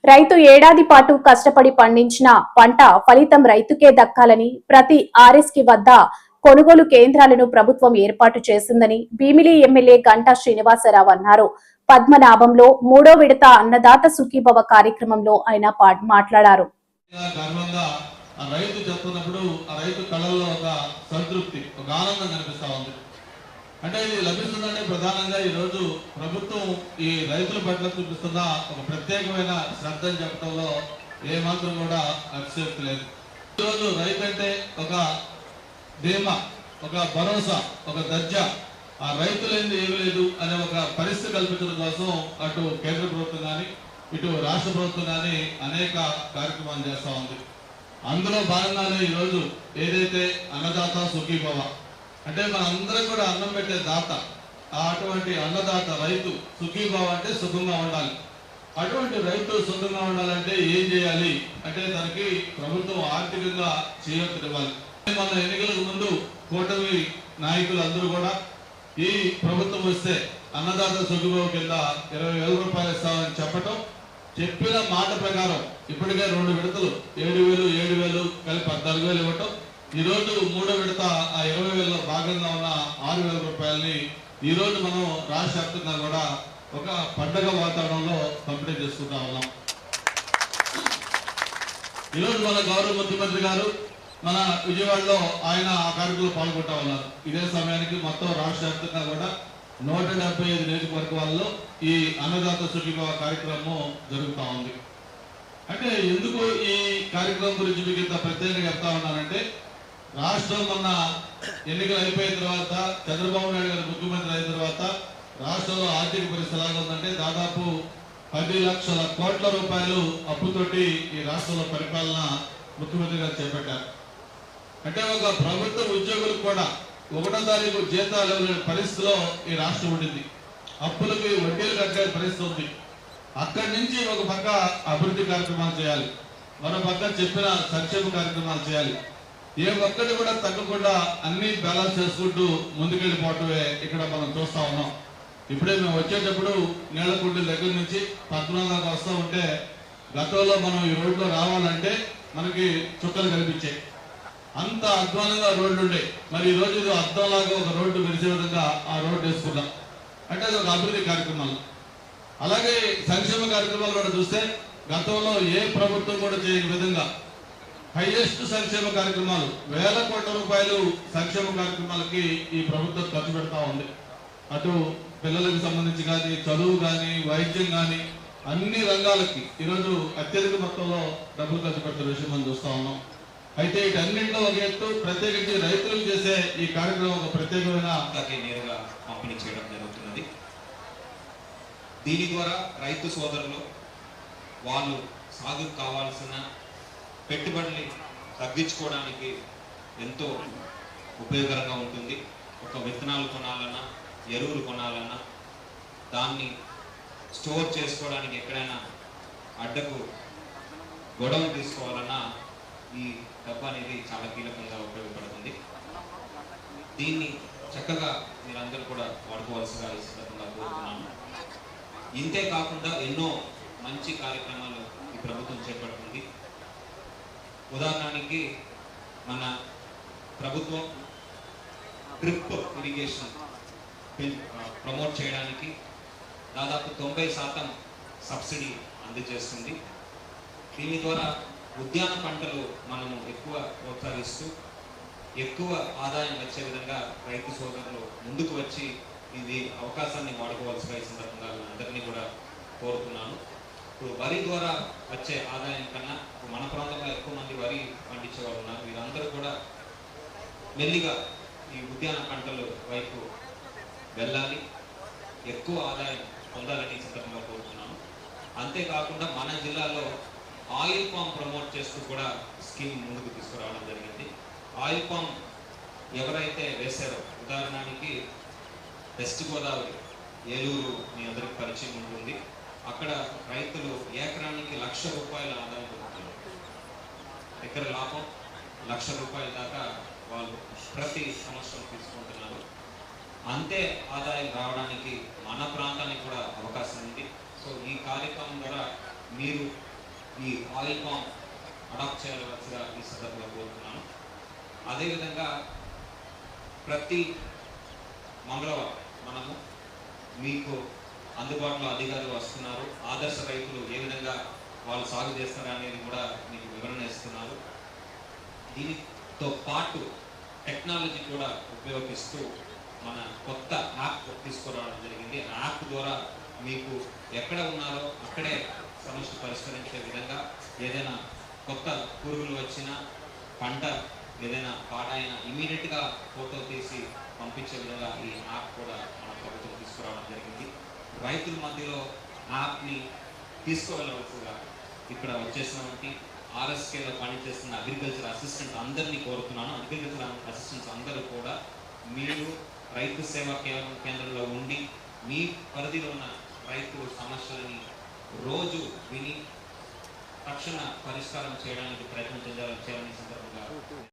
రైతు ఏడాది పాటు కష్టపడి పండించిన పంట ఫలితం రైతుకే దక్కాలని ప్రతి ఆర్ఎస్కి వద్ద కొనుగోలు కేంద్రాలను ప్రభుత్వం ఏర్పాటు చేసిందని భీమిలి ఎమ్మెల్యే గంటా శ్రీనివాసరావు అన్నారు. పద్మనాభంలో 3వ విడత అన్నదాత సుఖీభవ కార్యక్రమంలో ఆయన మాట్లాడారు. అంటే ఇది లభిస్తుందంటే ప్రధానంగా ఈరోజు ప్రభుత్వం ఈ రైతుల పట్ల చూపిస్తున్న ఒక ప్రత్యేకమైన శ్రద్ధను చెప్పడంలో ఏమాత్రం కూడా అతిశయోక్తి లేదు. ఈరోజు రైతు అంటే ఒక ధీమా, ఒక భరోసా, ఒక దర్జా, ఆ రైతులేంది ఏమి లేదు అనే ఒక పరిస్థితి కల్పించడం కోసం అటు కేంద్ర ప్రభుత్వం కానీ ఇటు రాష్ట్ర ప్రభుత్వం కానీ అనేక కార్యక్రమాలు చేస్తూ ఉంది. అందులో భాగంగానే ఈరోజు ఏదైతే అన్నదాత సుఖీభవ అంటే మనందరం కూడా అన్నం పెట్టే దాత, అటువంటి అన్నదాత రైతు సుఖీభావ అంటే సుఖంగా ఉండాలి. అటువంటి రైతు సుఖంగా ఉండాలంటే ఏం చేయాలి అంటే తనకి ప్రభుత్వం ఆర్థికంగా చేయూతనివ్వాలి. మన ఎన్నికలకు ముందు కూటమి నాయకులు అందరూ కూడా ఈ ప్రభుత్వం వస్తే అన్నదాత సుఖీభావ కింద 20,000 రూపాయలు ఇస్తామని చెప్పిన మాట ప్రకారం ఇప్పటికే 2 విడతలు 7,000 కలిపి 14,000 ఇవ్వటం, ఈరోజు 3వ విడత ఆ 20,000లో భాగంగా ఉన్న 6,000 రూపాయలని ఈరోజు మనం రాష్ట్ర వ్యాప్తంగా కూడా ఒక పండగ వాతావరణంలో పంపిణీ చేసుకుంటా ఉన్నాం. ఈరోజు మన గౌరవ ముఖ్యమంత్రి గారు మన విజయవాడలో ఆయన ఆ కార్యక్రమంలో పాల్గొంటా ఉన్నారు. ఇదే సమయానికి మొత్తం రాష్ట్ర వ్యాప్తంగా కూడా 175 నియోజకవర్గాల్లో ఈ అన్నదాత సుఖీభవ కార్యక్రమం జరుగుతూ ఉంది. అంటే ఎందుకు ఈ కార్యక్రమం గురించి మీకు ఇంత ప్రత్యేకంగా చెప్తా ఉన్నానంటే, రాష్ట్రం మొన్న ఎన్నికలు అయిపోయిన తర్వాత చంద్రబాబు నాయుడు గారు ముఖ్యమంత్రి అయిన తర్వాత రాష్ట్రంలో ఆర్థిక పరిస్థితి ఎలాగ ఉందంటే దాదాపు 10 లక్షల కోట్ల రూపాయలు అప్పుతోటి ఈ రాష్ట్రంలో పరిపాలన ముఖ్యమంత్రి గారు చేపట్టారు. అంటే ఒక ప్రభుత్వ ఉద్యోగులకు కూడా 1వ తారీఖు జీతాలు ఇవ్వలేని పరిస్థితిలో ఈ రాష్ట్రం ఉండింది. అప్పులకి వడ్డీలు కట్టే పరిస్థితి ఉంది. అక్కడి నుంచి ఒక పక్క అభివృద్ధి కార్యక్రమాలు చేయాలి, మరో పక్క చెప్పిన సంక్షేమ కార్యక్రమాలు చేయాలి. ఏ ఒక్కటి కూడా తగ్గకుండా అన్ని బ్యాలెన్స్ చేసుకుంటూ ముందుకెళ్ళిపోవటమే ఇక్కడ మనం చూస్తా ఉన్నాం. ఇప్పుడే మేము వచ్చేటప్పుడు నీళ్లకుంటి దగ్గర నుంచి పద్మనాభంగా వస్తూ ఉంటే గతంలో మనం ఈ రోడ్లో రావాలంటే మనకి చుక్కలు కనిపించాయి, అంత అధ్వానంగా రోడ్లు ఉండే. మరి ఈ రోజు అద్దంలాగా ఒక రోడ్డు మెరిసే విధంగా ఆ రోడ్డు వేసుకున్నాం. అంటే అది ఒక అభివృద్ధి కార్యక్రమాలు. అలాగే సంక్షేమ కార్యక్రమాలు కూడా చూస్తే గతంలో ఏ ప్రభుత్వం కూడా చేయని విధంగా హైయెస్ట్ సంక్షేమ కార్యక్రమాలు 1,000 కోట్ల రూపాయలు సంక్షేమ కార్యక్రమాలకి ఈ ప్రభుత్వం ఖర్చు పెడతా ఉంది. అటు పిల్లలకు సంబంధించి కానీ, చదువు కానీ, వైద్యం కానీ అన్ని రంగాలకి ఈరోజు అత్యధిక మొత్తంలో డబ్బులు ఖర్చు పెడుతున్న విషయం మనం చూస్తా ఉన్నాం. అయితే వీటన్నింటిలో ఒక ఎత్తు ప్రత్యేకించి రైతులకు చేసే ఈ కార్యక్రమం ఒక ప్రత్యేకమైన నేరుగా పంపిణీ చేయడం జరుగుతున్నది. దీని ద్వారా రైతు సోదరులు వాళ్ళు సాగుకు కావాల్సిన పెట్టుబడిని తగ్గించుకోవడానికి ఎంతో ఉపయోగకరంగా ఉంటుంది. ఒక విత్తనాలు కొనాలన్నా, ఎరువులు కొనాలన్నా, దాన్ని స్టోర్ చేసుకోవడానికి ఎక్కడైనా అడ్డకు గొడవలు తీసుకోవాలన్నా ఈ డబ్బు అనేది చాలా కీలకంగా ఉపయోగపడుతుంది. దీన్ని చక్కగా మీరందరూ కూడా వాడుకోవాల్సిగా ఈ సందర్భంగా కోరుతున్నాను. ఇంతే కాకుండా ఎన్నో మంచి కార్యక్రమాలు ఈ ప్రభుత్వం చేపడుతుంది. ఉదాహరణకి మన ప్రభుత్వం డ్రిప్ ఇరిగేషన్ ప్రమోట్ చేయడానికి దాదాపు 90% సబ్సిడీ అందజేస్తుంది. దీని ద్వారా ఉద్యాన పంటలు మనము ఎక్కువ ప్రోత్సహిస్తూ ఎక్కువ ఆదాయం వచ్చే విధంగా రైతు సోదరులు ముందుకు వచ్చి ఇది అవకాశాన్ని వాడుకోవాల్సిగా ఈ సందర్భంగా అందరినీ కూడా కోరుతున్నాను. ఇప్పుడు వరి ద్వారా వచ్చే ఆదాయం కన్నా మన ప్రాంతంలో ఎక్కువ మంది వరి పండించే వాళ్ళు ఉన్నారు. వీరందరూ కూడా మెల్లిగా ఈ ఉద్యాన పంటల వైపు వెళ్ళాలి, ఎక్కువ ఆదాయం పొందాలని ఈ సందర్భంగా కోరుతున్నాను. అంతేకాకుండా మన జిల్లాలో ఆయిల్ పామ్ ప్రమోట్ చేస్తూ కూడా స్కీమ్ ముందుకు తీసుకురావడం జరిగింది. ఆయిల్ పామ్ ఎవరైతే వేశారో, ఉదాహరణకి వెస్ట్ గోదావరి, ఏలూరు మీ అందరికి పరిచయం ఉంటుంది. అక్కడ రైతులు ఎకరానికి 1,00,000 రూపాయల ఆదాయం పొందుతున్నారు. ఎకర లాభం 1,00,000 రూపాయల దాకా వాళ్ళు ప్రతి సంవత్సరం తీసుకుంటున్నారు. అంతే ఆదాయం రావడానికి మన ప్రాంతానికి కూడా అవకాశం ఉంది. సో ఈ కార్యక్రమం ద్వారా మీరు ఈ ఆయిల్ కామ్ అడాప్ట్ చేయవలసిగా ఈ సందర్భంగా కోరుతున్నాను. అదేవిధంగా ప్రతి మంగళవారం మనము మీకు అందుబాటులో అధికారులు వస్తున్నారు. ఆదర్శ రైతులు ఏ విధంగా వాళ్ళు సాగు చేస్తారు అనేది కూడా మీకు వివరణ ఇస్తున్నారు. దీనితో పాటు టెక్నాలజీ కూడా ఉపయోగిస్తూ మన కొత్త యాప్ తీసుకురావడం జరిగింది. ఆ యాప్ ద్వారా మీకు ఎక్కడ ఉన్నారో అక్కడే సమస్య పరిష్కరించే విధంగా ఏదైనా కొత్త పురుగులు వచ్చినా, పంట ఏదైనా పాడైనా ఇమీడియట్గా ఫోటో తీసి పంపించే విధంగా ఈ యాప్ కూడా మన ప్రభుత్వం తీసుకురావడం జరిగింది. రైతుల మధ్యలో యాప్ని తీసుకువెళ్ళవలసిగా ఇక్కడ వచ్చేసినటువంటి ఆర్ఎస్కేలో పనిచేస్తున్న అగ్రికల్చర్ అసిస్టెంట్ అందరినీ కోరుతున్నాను. అగ్రికల్చర్ అసిస్టెంట్స్ అందరూ కూడా మీరు రైతు సేవా కేంద్రంలో ఉండి మీ పరిధిలో ఉన్న రైతు సమస్యలని రోజు విని తక్షణ పరిష్కారం చేయడానికి ప్రయత్నం చేయాలని